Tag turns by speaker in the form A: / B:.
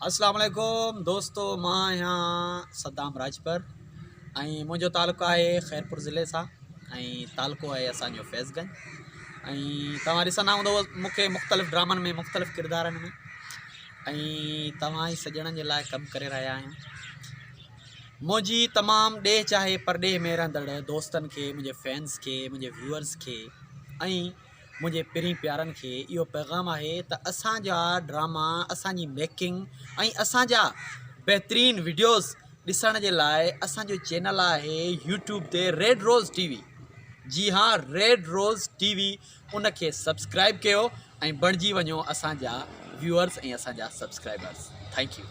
A: अस्सलाम वालेकुम दोस्तों, मां यहाँ सद्दाम राजपर ऐं मुंहिंजो तालुक़ो आहे ख़ैरपुर ज़िले सां ऐं तालुक़ो आहे असांजो फैज़गंज। ऐं तव्हां ॾिसंदा हूंदव मूंखे मुख़्तलिफ़ ड्रामनि में मुख़्तलिफ़ किरदारनि में ऐं तव्हां ई सॼणनि जे लाइ कमु करे रहिया आहियूं। मुंहिंजी तमामु ॾे चाहे परॾेह में रहंदड़ दोस्तनि खे, मुंहिंजे फैंस खे, मुंहिंजे व्यूअर्स खे ऐं मुझे पिरी प्यारन के यो पैगाम है तो असांजा ड्रामा, असांजी मेकिंग ऐं असांजा बेहतरीन वीडियोस ॾिसण जे लाइ असांजो चैनल है यूट्यूब ते रेड रोज़ टीवी। जी हाँ, रेड रोज़ टीवी उनके सब्सक्राइब कयो ऐं बणिजी वञो असांजा व्यूअर्स ऐं असांजा सब्सक्राइबर्स। Thank U.